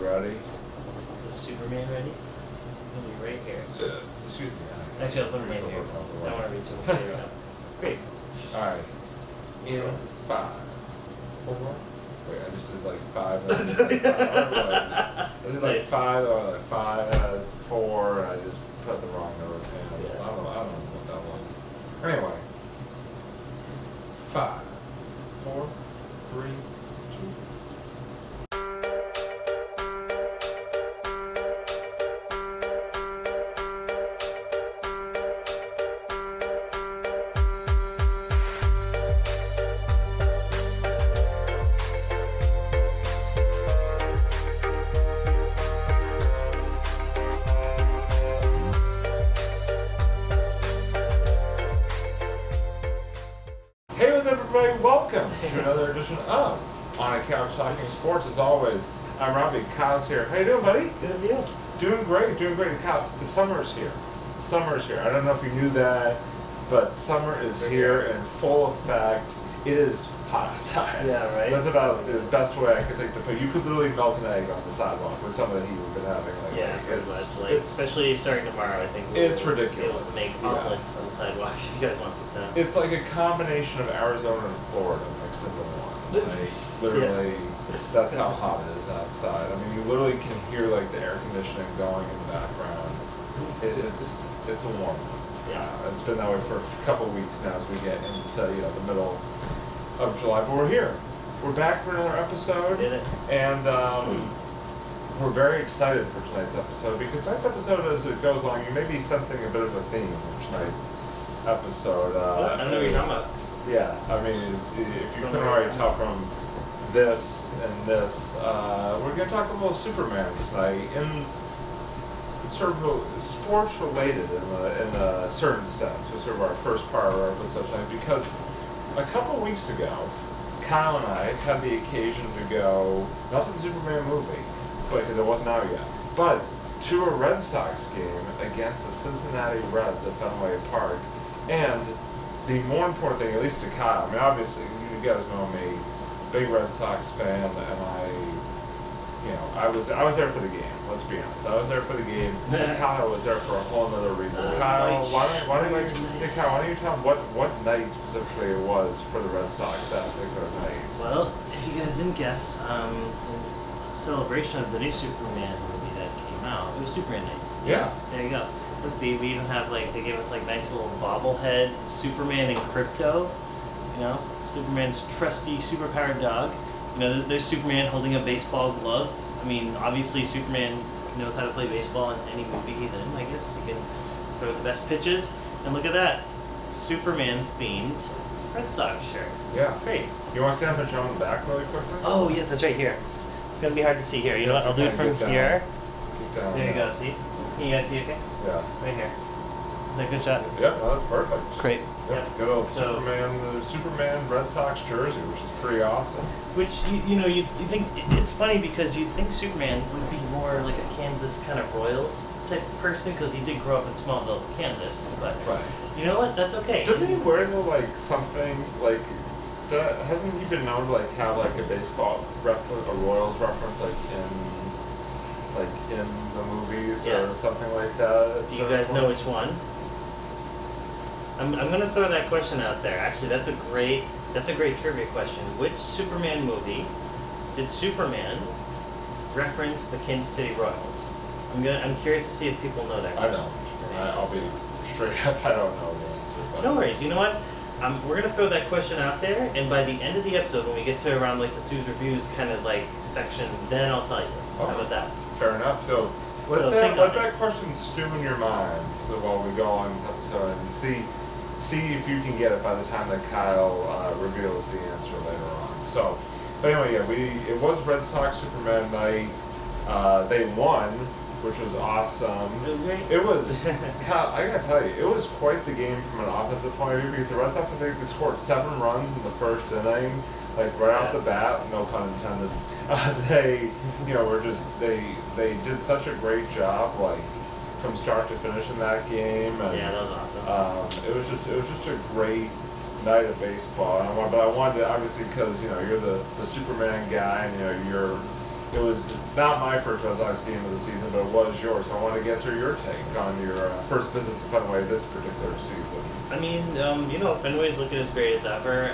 ready? Is Superman ready? It's gonna be right here. Excuse me. Actually, I'll put him right here. I don't want to read too much right now. Great. Alright. In 5, 4. Wait, I just did like 5. I did like 5 or like 5, 4, and I just put the wrong number of hands. Yeah. I don't know what that was. Anyway. 5, 4, 3, 2. Hey, what's up, everybody? Welcome to another edition of On a Couch Talking Sports. As always, I'm Robbie. Kyle's here. How you doing, buddy? Good deal. Doing great. Kyle, the summer's here. I don't know if you knew that, but summer is here in full effect. It is hot outside. Yeah, right. That's about the best way I could think to put it. You could literally melt an egg on the sidewalk with some of the heat we've been having lately. Yeah, pretty much. Like, especially starting tomorrow, I think. It's we'll ridiculous. be able to make omelets on the sidewalk if you guys want to. So. It's like a combination of Arizona and Florida mixed into one. Like, literally, that's how hot it is outside. I mean, you literally can hear like the air conditioning going in the background. It's a warm one. Yeah. It's been that way for a couple of weeks now as we get into the middle of July. But we're here. We're back for another episode. Did it. And we're very excited for tonight's episode because tonight's episode, as it goes along, you may be sensing a bit of a theme in tonight's episode. I don't know what you're talking about. Yeah, I mean, if you couldn't already tell from this and this, we're going to talk a little Superman tonight, and it's sort of sports related in a certain sense. It's sort of our first part of our episode tonight because a couple weeks ago, Kyle and I had the occasion to go, not to the Superman movie, because it wasn't out yet, but to a Red Sox game against the Cincinnati Reds at Fenway Park. And the more important thing, at least to Kyle, I mean, obviously, you guys know me, big Red Sox fan, and I was there for the game. Let's be honest, I was there for the game. And Kyle was there for a whole other reason. Kyle, why don't you tell him what night specifically it was for the Red Sox that particular night? Well, if you guys didn't guess, in celebration of the new Superman movie that came out, it was Superman night. Yeah. There you go. We even have they gave us nice little bobblehead Superman and Crypto, Superman's trusty superpowered dog. There's Superman holding a baseball glove. I mean, obviously Superman knows how to play baseball in any movie he's in. I guess he can throw the best pitches. And look at that, Superman themed Red Sox shirt. Yeah, it's great. You want to stand up and show him the back really quickly? Oh yes, that's right here. It's gonna be hard to see here. You know what? I'll do it from here. There you go. See? Can you guys see okay? Yeah. Right here. Is that a good shot? Yeah, no, that's perfect. Great. Yeah. Good old Superman Red Sox jersey, which is pretty awesome. Which you think it's funny because you'd think Superman would be more like a Kansas kind of Royals type of person because he did grow up in Smallville, Kansas. But right. You know what? That's okay. Doesn't he wear something hasn't he been known to have a baseball reference, a Royals reference in the movies or something like that? Do you guys know which one? I'm gonna throw that question out there. Actually, that's a great trivia question. Which Superman movie did Superman reference the Kansas City Royals? I'm curious to see if people know that question. I don't. I'll be straight up. I don't know the answer. But. No worries. You know what? We're gonna throw that question out there, and by the end of the episode, when we get to around the Sue's Reviews kind of section, then I'll tell you. Oh, how about that? Fair enough. So let that question stew in your mind. So while we go on the episode and see if you can get it by the time that Kyle reveals the answer later on. So, but anyway, it was Red Sox Superman night. They won, which was awesome. It was great. It was, Kyle, I gotta tell you, it was quite the game from an offensive point of view because the Red Sox, I think, they scored 7 runs in the first inning, right off the bat, no pun intended. They did such a great job, from start to finish in that game. And, yeah, that was awesome. It was just a great night of baseball. But I wanted to, obviously, because you're the Superman guy, and you're it was not my first Red Sox game of the season, but it was yours. So I want to get your take on your first visit to Fenway this particular season. I mean, Fenway's looking as great as ever.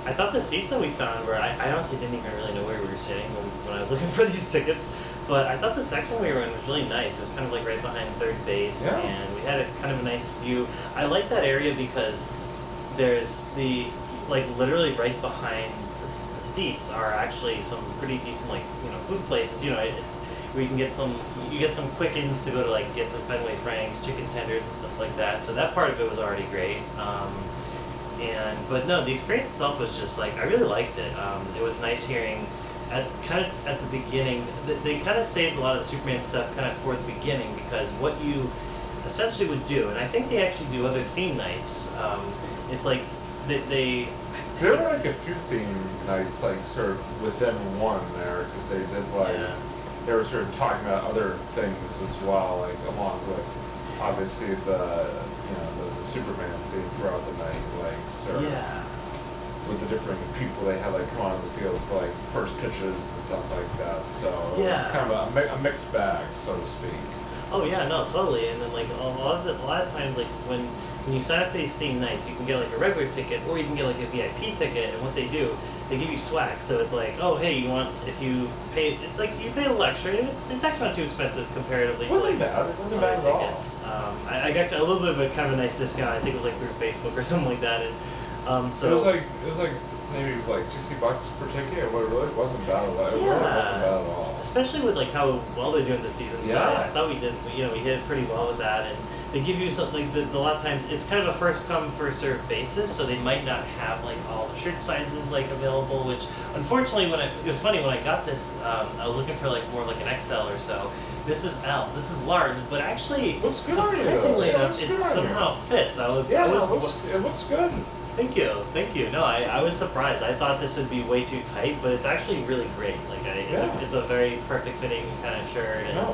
I thought the seats that we found were, I honestly didn't even really know where we were sitting when I was looking for these tickets, but I thought the section we were in was really nice. It was kind of like right behind third base, yeah. And we had a kind of a nice view. I like that area because there's literally right behind the seats are actually some pretty decent, food places. It's where you get some quick-ins to go to, get some Fenway Franks, chicken tenders, and stuff like that. So that part of it was already great. But no, the experience itself was just I really liked it. It was nice hearing at the beginning. They kind of saved a lot of the Superman stuff kind of for the beginning, because what you essentially would do, and I think they actually do other theme nights. It's like they. There were a few theme nights sort of within one there, because they did Yeah. They were sort of talking about other things as well, along with obviously the Superman theme throughout the night, Yeah. with the different people they had come on the field for first pitches and stuff like that. So it was kind of a mixed bag, so to speak. Oh yeah, no, totally. And then a lot of times when you sign up for these theme nights, you can get a regular ticket, or you can get a VIP ticket. And what they do, they give you swag. So it's oh hey, if you pay, it's you pay a little extra. It's actually not too expensive comparatively. It wasn't to bad. It wasn't bad at all. Tickets. I got a little bit of a kind of a nice discount. I think it was through Facebook or something like that. And so it was maybe $60 per ticket. It really wasn't bad at all. It really wasn't bad at all. Especially with how well they're doing this season. So Yeah. I thought we did. We hit it pretty well with that. And they give you something a lot of times it's kind of a first come first served basis. So they might not have all the shirt sizes available. Which unfortunately, it was funny when I got this, I was looking for more an XL or so. This is L. This is large, but actually, surprisingly enough, it somehow fits. It looks good. Thank you. No, I was surprised. I thought this would be way too tight, but it's actually really great. It's a very perfect fitting kind of shirt. And, no,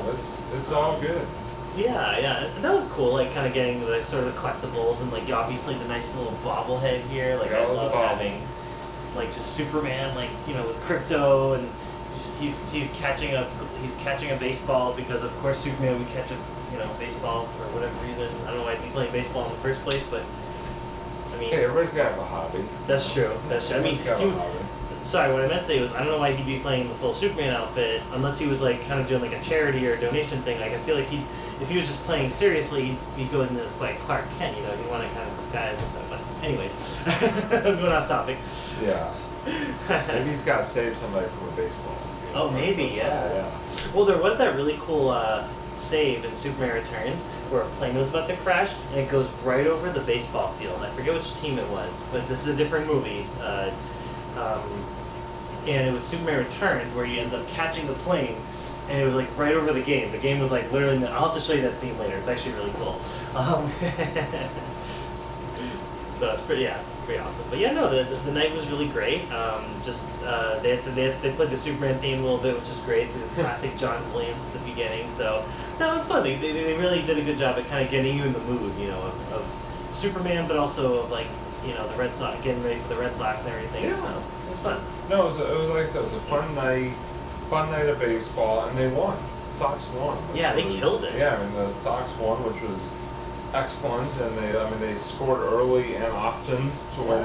it's all good. Yeah, and that was cool. Kind of getting the sort of the collectibles and obviously the nice little bobblehead here. I love having just Superman with Crypto, and he's catching a baseball, because of course Superman would catch a baseball for whatever reason. I don't know why he'd be playing baseball in the first place, but. Hey, everybody's got to have a hobby. That's true. I mean, sorry, what I meant to say was I don't know why he'd be playing the full Superman outfit unless he was kind of doing a charity or a donation thing. I feel like if he was just playing seriously, he'd go in this Clark Kent. He'd want to kind of disguise it. But anyways, I'm going off topic. Yeah. Maybe he's got to save somebody from a baseball. Oh, maybe, yeah. Well, there was that really cool save in Superman Returns where a plane was about to crash and it goes right over the baseball field. I forget which team it was, but this is a different movie. And it was Superman Returns where he ends up catching the plane, and it was right over the game. The game was literally. I'll have to show you that scene later. It's actually really cool. So it's pretty awesome. But yeah, no, the night was really great. They played the Superman theme a little bit, which is great. The classic John Williams at the beginning. So that was fun. They really did a good job at kind of getting you in the mood, of Superman, but also of the Red Sox, getting ready for the Red Sox and everything. Yeah. So it was fun. No, it was a fun night of baseball, and they won. The Sox won. Yeah, they killed it. Yeah, the Sox won, which was excellent, and they scored early and often to win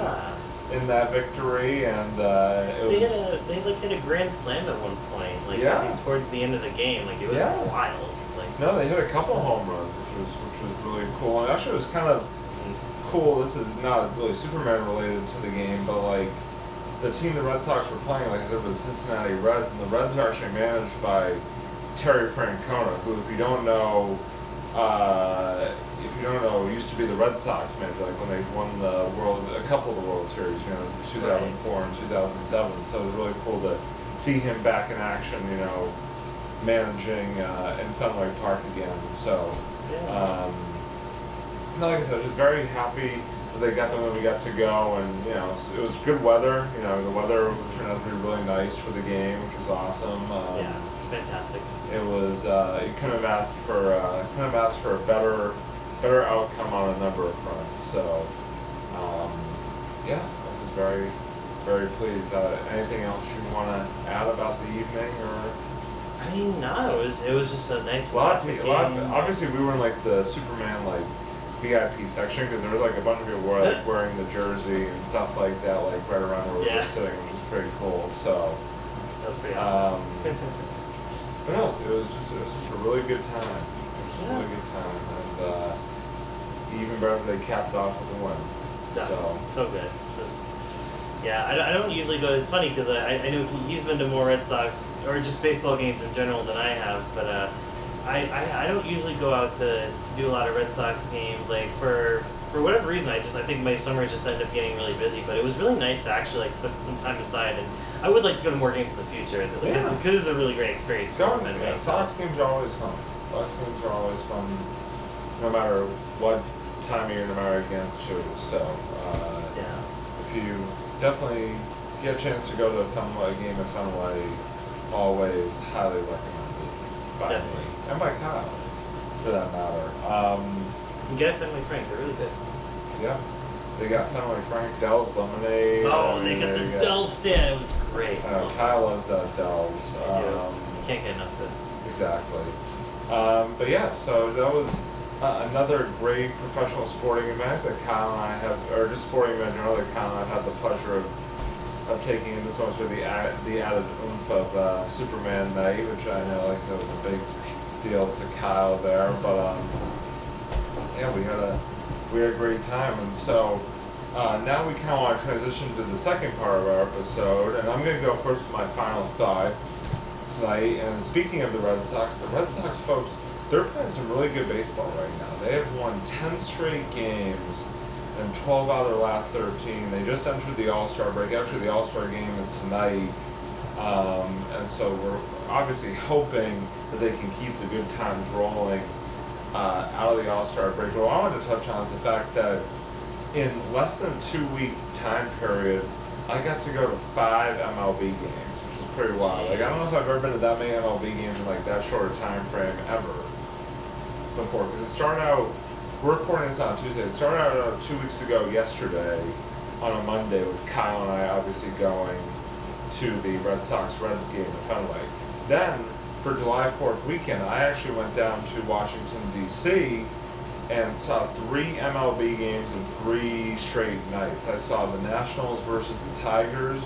in that victory, and they hit a grand slam at one point, I think towards the end of the game, it was wild. No, they hit a couple home runs, which was really cool, and actually it was kind of cool. This is not really Superman related to the game, but the team the Red Sox were playing, they were the Cincinnati Reds, and the Reds are actually managed by Terry Francona, who, if you don't know, used to be the Red Sox manager, when they won a couple of the World Series, 2004 and 2007. So it was really cool to see him back in action, managing in Fenway Park again. So, like I said, just very happy that they got the when we got to go, and it was good weather. The weather turned out to be really nice for the game, which was awesome. Fantastic. It was you couldn't have asked for a better outcome on a number of fronts. So it was just very very pleased. Anything else you want to add about the evening, or? I mean, no, it was just a nice classic game. Obviously, we were in like the Superman like VIP section because there was like a bunch of people wearing the jersey and stuff like that, like right around where we were sitting, which was pretty cool. So that was pretty awesome. But no, it was just a really good time. It was just a really good time, and even better they capped it off with a win. So good. Just, I don't usually go. It's funny because I know he's been to more Red Sox or just baseball games in general than I have, but I don't usually go out to do a lot of Red Sox games. Like for whatever reason, I think my summers just end up getting really busy. But it was really nice to actually like put some time aside, and I would like to go to more games in the future. Because it's a really great experience. Sox games are always fun. Sox games are always fun, no matter what time of year, no matter against who. So if you definitely get a chance to go to a game of Fenway, always highly recommended by me and by Kyle, for that matter. You get Fenway Frank, they're really good. Yeah, they got Fenway Frank, Dell's Lemonade. Oh, they got the Dell's stand. It was great. Kyle loves that Dell's. Can't get enough of it. Exactly. But yeah, so that was another great professional sporting event that Kyle and I have, or just sporting event in general that Kyle and I have had the pleasure of taking in this one with the added oomph of Superman Night, which I know like that was a big deal to Kyle there. But we had a great time, and so now we kind of want to transition to the second part of our episode, and I'm going to go first with my final thought tonight. And speaking of the Red Sox folks, they're playing some really good baseball right now. They have won 10 straight games and 12 out of their last 13. They just entered the All-Star break. Actually, the All-Star game is tonight. And so we're obviously hoping that they can keep the good times rolling out of the All-Star break. But what I wanted to touch on is the fact that in less than 2-week time period, I got to go to 5 MLB games, which is pretty wild. Like, I don't know if I've ever been to that many MLB games in like that short a time frame ever before. Because it started out, we're recording this on Tuesday, it started out 2 weeks ago yesterday on a Monday with Kyle and I obviously going to the Red Sox-Reds game in Fenway. Then, for July 4th weekend, I actually went down to Washington, D.C. and saw 3 MLB games in 3 straight nights. I saw the Nationals versus the Tigers,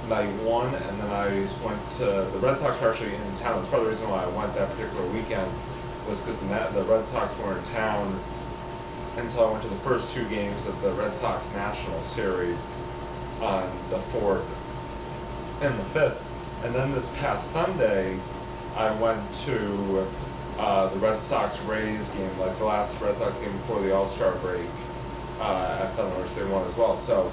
night 1, and then I went to, the Red Sox were actually in town. That's part of the reason why I went that particular weekend, was because the Red Sox were in town, and so I went to the first 2 games of the Red Sox National Series on the 4th and the 5th. And then this past Sunday, I went to the Red Sox-Rays game, like the last Red Sox game before the All-Star break at Fenway, which they won as well. So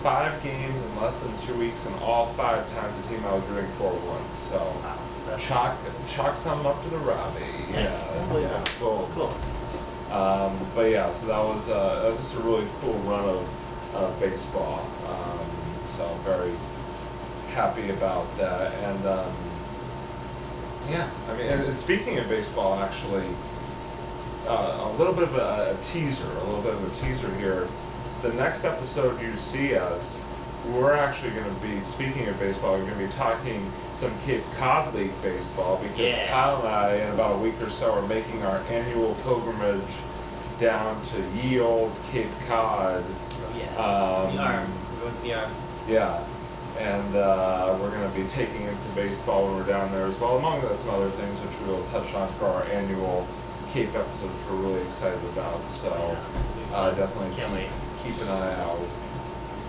5 games in less than 2 weeks, and all 5 times the team I was rooting for won. So chalk some up to the Robbie. Nice. Yeah, cool. But yeah, so that was just a really cool run of baseball. So very happy about that. And I mean, and speaking of baseball, actually, a little bit of a teaser here. The next episode you see us, we're actually going to be, speaking of baseball, we're going to be talking some Cape Cod League baseball, because Kyle and I, in about a week or so, are making our annual pilgrimage down to ye old Cape Cod. The arm. We're going to the arm. Yeah. And we're going to be taking into baseball when we're down there as well, among some other things which we'll touch on for our annual Cape episode, which we're really excited about. So definitely keep an eye out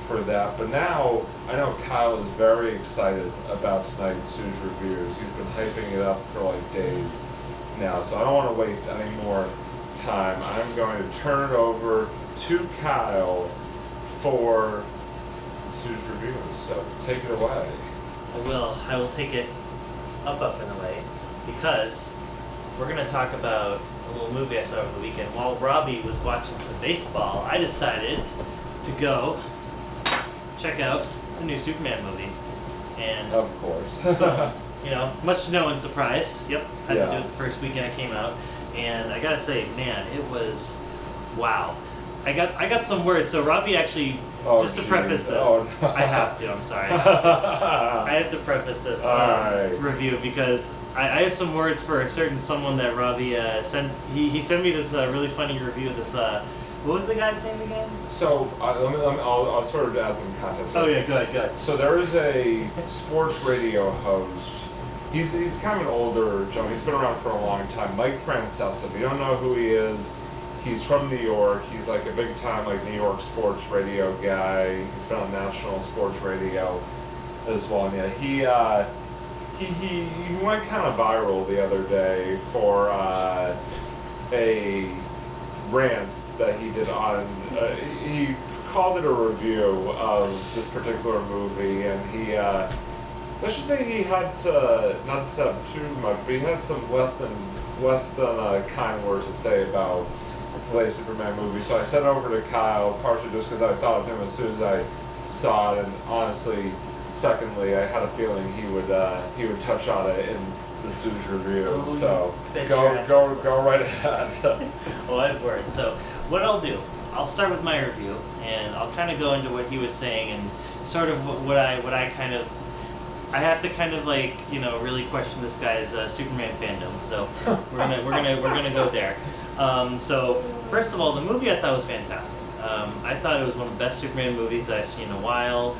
for that. But now, I know Kyle is very excited about tonight's Sue's Reviews. He's been hyping it up for like days now, so I don't want to waste any more time. I'm going to turn it over to Kyle for Sue's Reviews, so take it away. I will take it up and away, because we're going to talk about a little movie I saw over the weekend. While Robbie was watching some baseball, I decided to go check out the new Superman movie. And of course. Much to no one's surprise. Yep, had to do it the first weekend it came out. And I gotta say, man, it was wow. I got some words. So Robbie actually Oh, just to preface this, no. I have to. I'm sorry. I have to preface this review because I have some words for a certain someone that Robbie sent. He sent me this really funny review of this. What was the guy's name again? So I'll sort of add some context. Oh yeah, go ahead. So there is a sports radio host. He's kind of an older gentleman. He's been around for a long time. Mike Francesa. If you don't know who he is, he's from New York. He's like a big time New York sports radio guy. He's been on national sports radio as well. And yeah, he went kind of viral the other day for a rant that he did on. He called it a review of this particular movie, and he. Let's just say he had to, not to set up too much, but he had some less than kind words to say about the latest Superman movie. So I sent it over to Kyle, partially just because I thought of him as soon as I saw it, and honestly, secondly, I had a feeling he would touch on it in the Sue's review. Oh, so go right ahead. Well, I have words. So what I'll do, I'll start with my review, and I'll kind of go into what he was saying and sort of what I kind of. I have to kind of really question this guy's Superman fandom. So we're gonna go there. So first of all, the movie I thought was fantastic. I thought it was one of the best Superman movies that I've seen in a while.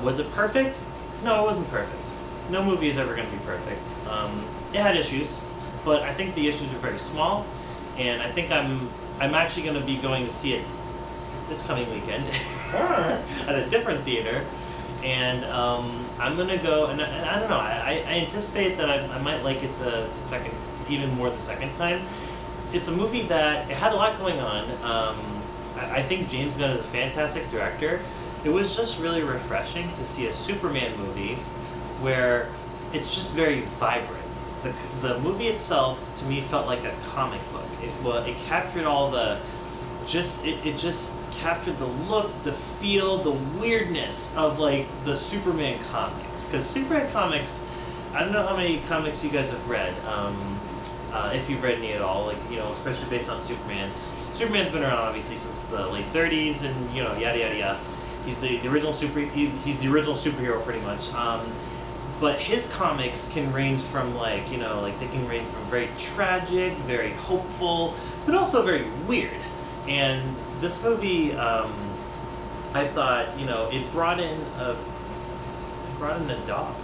Was it perfect? No, it wasn't perfect. No movie is ever going to be perfect. It had issues, but I think the issues are very small, and I think I'm actually going to be going to see it this coming weekend at a different theater. And I'm gonna go, and I don't know. I anticipate that I might like it the second, even more the second time. It's a movie that it had a lot going on. I think James Gunn is a fantastic director. It was just really refreshing to see a Superman movie where it's just very vibrant. The movie itself to me felt like a comic book. It captured all the it just captured the look, the feel, the weirdness of the Superman comics. Because Superman comics, I don't know how many comics you guys have read, if you've read any at all, especially based on Superman. Superman's been around obviously since the late 30s, and yada yada yada. He's the original he's the original superhero pretty much. But his comics can range from they can range from very tragic, very hopeful, but also very weird. And this movie, I thought, it brought in a dog.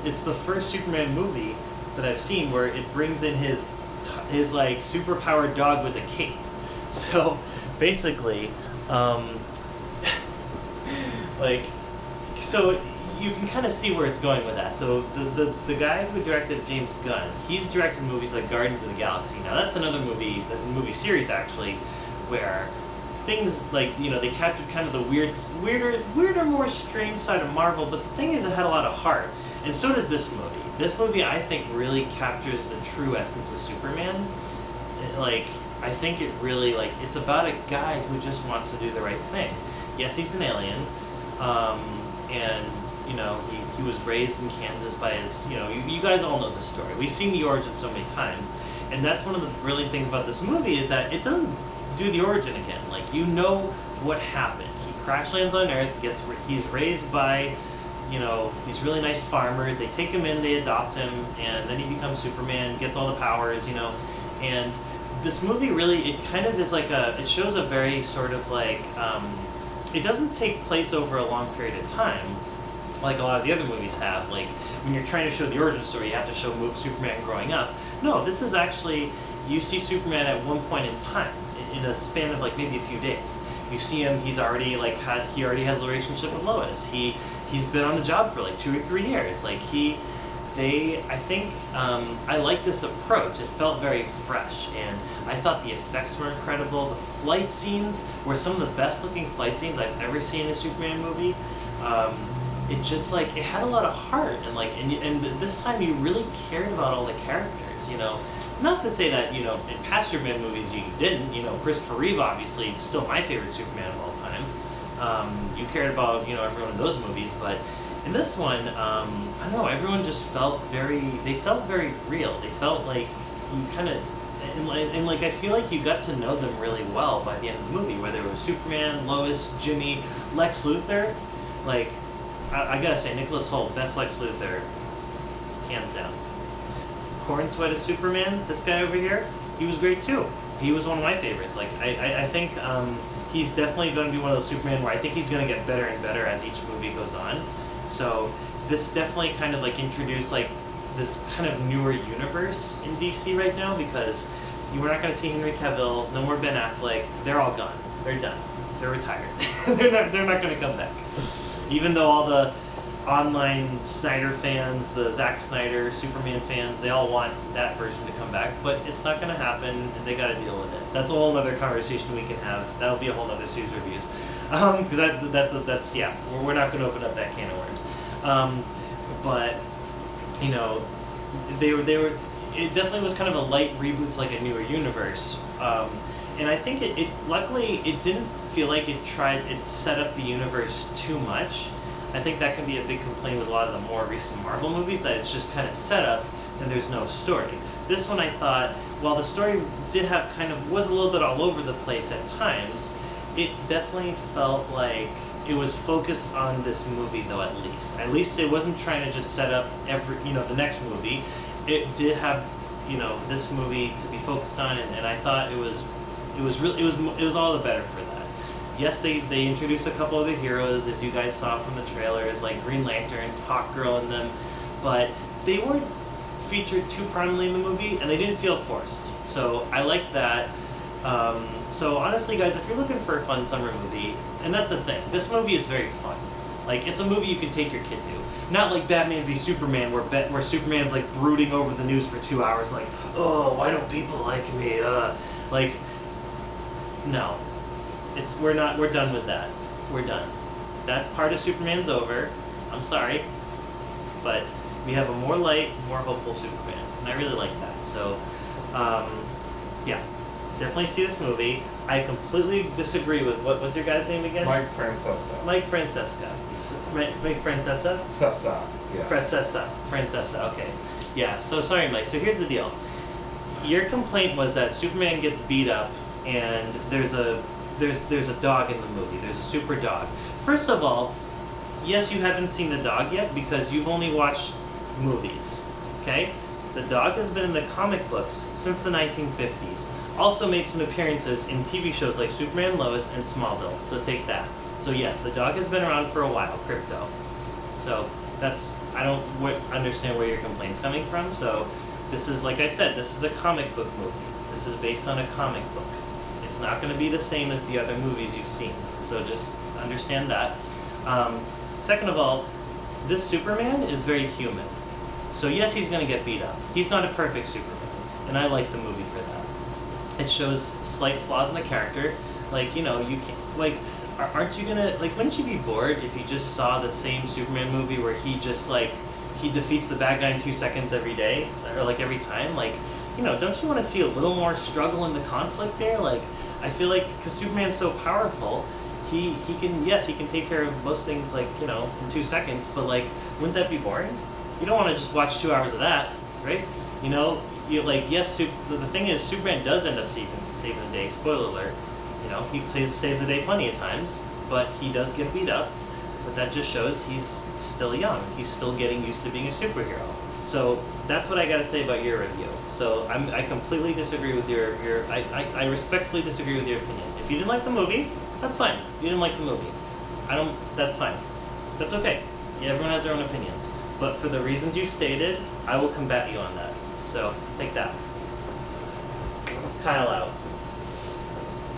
It's the first Superman movie that I've seen where it brings in his superpowered dog with a cape. So basically, so you can kind of see where it's going with that. So the guy who directed James Gunn, he's directed movies like Guardians of the Galaxy. Now that's another movie series actually, where things they captured kind of the weirder, more strange side of Marvel. But the thing is, it had a lot of heart, and so does this movie. This movie, I think, really captures the true essence of Superman. I think it really it's about a guy who just wants to do the right thing. Yes, he's an alien, and he was raised in Kansas by his you guys all know the story. We've seen the origin so many times, and that's one of the brilliant things about this movie is that it doesn't do the origin again. What happened. He crash lands on Earth, he's raised by these really nice farmers. They take him in, they adopt him, and then he becomes Superman, gets all the powers, and this movie really, it kind of is it shows a very sort of it doesn't take place over a long period of time like a lot of the other movies have. When you're trying to show the origin story, you have to show Superman growing up. No, this is actually, you see Superman at one point in time, in a span of maybe a few days. You see him, he already has a relationship with Lois. He's been on the job for 2 or 3 years. I like this approach. It felt very fresh, and I thought the effects were incredible. The flight scenes were some of the best looking flight scenes I've ever seen in a Superman movie. It just it had a lot of heart, and this time you really cared about all the characters. Not to say that in past Superman movies you didn't. Christopher Reeve obviously is still my favorite Superman of all time. You cared about everyone in those movies, but in this one, I don't know. Everyone just felt very real. They felt like you kind of and like I feel like you got to know them really well by the end of the movie, whether it was Superman, Lois, Jimmy, Lex Luthor. Like, I gotta say, Nicholas Hoult, best Lex Luthor, hands down. Corn Sweat as Superman, this guy over here, he was great too. He was one of my favorites. Like, I think he's definitely going to be one of those Superman where I think he's going to get better and better as each movie goes on. So this definitely kind of like introduced like this kind of newer universe in DC right now, because you were not going to see Henry Cavill, no more Ben Affleck. They're all gone. They're done. They're retired. They're not going to come back. Even though all the online Snyder fans, the Zack Snyder Superman fans, they all want that version to come back, but it's not going to happen, and they got to deal with it. That's a whole other conversation we can have. That'll be a whole other series reviews, because that's yeah, we're not going to open up that can of worms. But you know, they were. It definitely was kind of a light reboot to like a newer universe, and I think it luckily it didn't feel like it set up the universe too much. I think that can be a big complaint with a lot of the more recent Marvel movies, that it's just kind of set up and there's no story. This one I thought, while the story was a little bit all over the place at times, it definitely felt like it was focused on this movie though, at least. At least it wasn't trying to just set up the next movie. It did have, this movie to be focused on, and I thought it was all the better for that. Yes, they introduced a couple other heroes, as you guys saw from the trailers, like Green Lantern, Hawkgirl in them, but they weren't featured too prominently in the movie, and they didn't feel forced. So I like that. So honestly, guys, if you're looking for a fun summer movie, and that's the thing, this movie is very fun. Like, it's a movie you can take your kid to. Not like Batman v Superman, where Superman's like brooding over the news for 2 hours, like, oh, why don't people like me? Like, no. We're done with that. We're done. That part of Superman's over. I'm sorry. But we have a more light, more hopeful Superman. And I really like that. So, yeah. Definitely see this movie. I completely disagree with what's your guy's name again? Mike Francesa. Mike Francesa. Mike Francesa? Sessa. Yeah. Francesa. Okay. Yeah. So sorry, Mike. So here's the deal. Your complaint was that Superman gets beat up, and there's a dog in the movie. There's a super dog. First of all, yes, you haven't seen the dog yet because you've only watched movies. Okay? The dog has been in the comic books since the 1950s. Also made some appearances in TV shows like Superman, Lois, and Smallville. So take that. So yes, the dog has been around for a while, Crypto. So I don't understand where your complaint's coming from. So this is, like I said, this is a comic book movie. This is based on a comic book. It's not going to be the same as the other movies you've seen. So just understand that. Second of all, this Superman is very human. So yes, he's going to get beat up. He's not a perfect Superman. And I like the movie for that. It shows slight flaws in the character. Like, you can't, like, aren't you gonna, like, wouldn't you be bored if you just saw the same Superman movie where he just, like, he defeats the bad guy in 2 seconds every day? Or, like, every time? Like, don't you want to see a little more struggle in the conflict there? Like, I feel like, because Superman's so powerful, he can take care of most things, like, in 2 seconds, but, like, wouldn't that be boring? You don't want to just watch 2 hours of that, right? Yes, the thing is, Superman does end up saving the day. Spoiler alert. He saves the day plenty of times, but he does get beat up. But that just shows he's still young. He's still getting used to being a superhero. So that's what I got to say about your review. So I completely disagree with your I respectfully disagree with your opinion. If you didn't like the movie, that's fine. You didn't like the movie. That's fine. That's okay. Yeah, everyone has their own opinions. But for the reasons you stated, I will combat you on that. So, take that. Kyle out.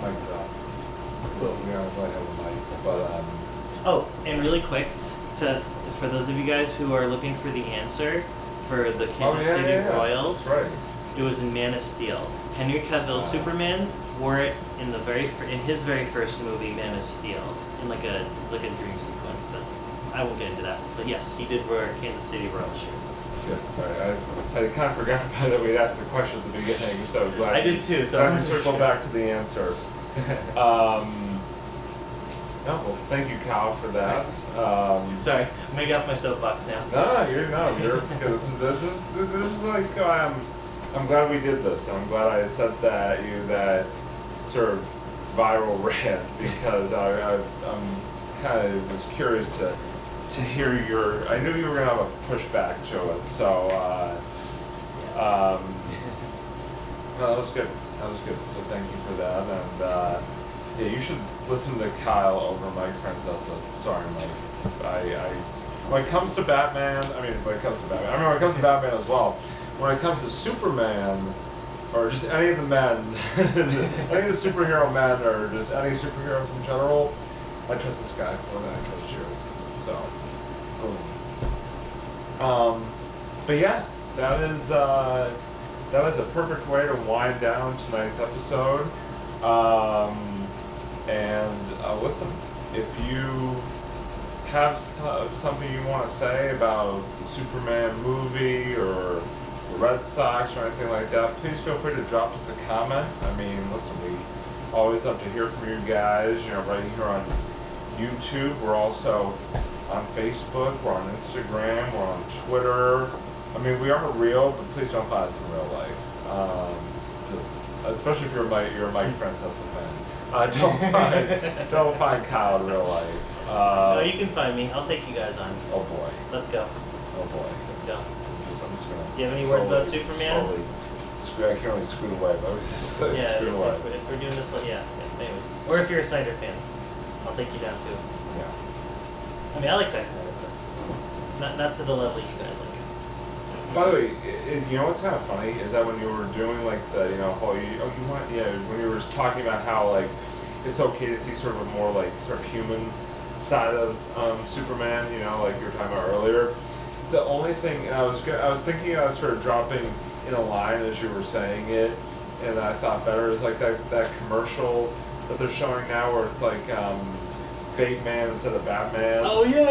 Mike's out. Well, we don't really have a mic, but Oh, and really quick, for those of you guys who are looking for the answer for the Kansas City Royals, that's right. It was in Man of Steel. Henry Cavill's Superman wore it in his very first movie, Man of Steel, it's like a dream sequence, but I won't get into that. But yes, he did wear a Kansas City Royals shirt. Good. Right. I kind of forgot that we'd asked the question at the beginning, so glad. I did too. So I'm going to circle back to the answer. Well, thank you, Kyle, for that. Sorry, I'm gonna get off my soapbox now. You're because this is like I'm glad we did this. I'm glad I sent that sort of viral rant because I'm kind of was curious to hear your. I knew you were gonna have a pushback to it, so no, that was good. That was good. So thank you for that. And yeah, you should listen to Kyle over Mike Francesa. Sorry, Mike. I when it comes to Batman, when it comes to Batman as well. When it comes to Superman, or just any of the men, any of the superhero men, or just any superheroes in general, I trust this guy more than I trust you. So, boom. But yeah, that is a perfect way to wind down tonight's episode. Listen, if you have something you want to say about the Superman movie or the Red Sox or anything like that, please feel free to drop us a comment. Listen, we always love to hear from you guys, right here on YouTube. We're also on Facebook, we're on Instagram, we're on Twitter. We are real, but please don't find us in real life. Especially if you're a Mike Francesa fan. Don't find Kyle in real life. No, you can find me. I'll take you guys on. Oh boy. Let's go. Oh boy. Let's go. I'm just gonna. You have any words about Superman? I can only scoot away, but I was just scoot away. If we're doing this one, yeah. Anyways, or if you're a Snyder fan, I'll take you down too. Yeah. I like Zack Snyder, but not to the level you guys like. By the way, you know what's kind of funny is that when you were doing like the, when you were just talking about how like it's okay to see sort of a more like sort of human side of Superman, like you were talking about earlier. The only thing, and I was thinking I was sort of dropping in a line as you were saying it, and I thought better is like that commercial that they're showing now where it's like Bateman instead of Batman. Oh yeah.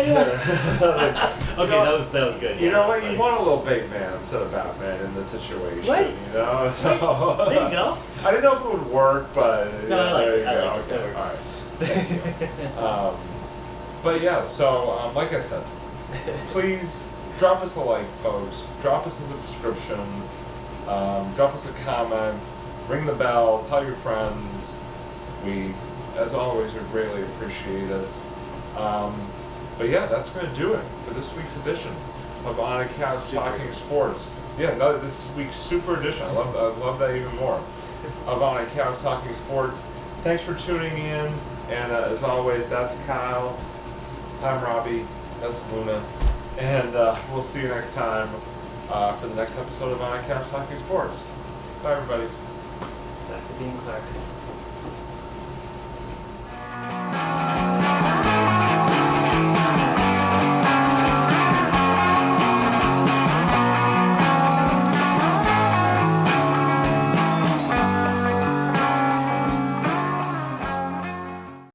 Okay, that was good. Yeah, you know what? You want a little Bateman instead of Batman in this situation. Right. So, there you go. I didn't know if it would work, but no, I like it. Okay, all right. Thank you. But yeah, so like I said, please drop us a like, folks. Drop us a subscription. Drop us a comment. Ring the bell. Tell your friends. We, as always, would greatly appreciate it. But yeah, that's going to do it for this week's edition of On a Couch Talking Sports. Yeah, this week's super edition. I love that even more. Of On a Couch Talking Sports. Thanks for tuning in. And as always, that's Kyle. I'm Robbie. That's Luna. And we'll see you next time for the next episode of On a Couch Talking Sports. Bye, everybody. Back to being Clark.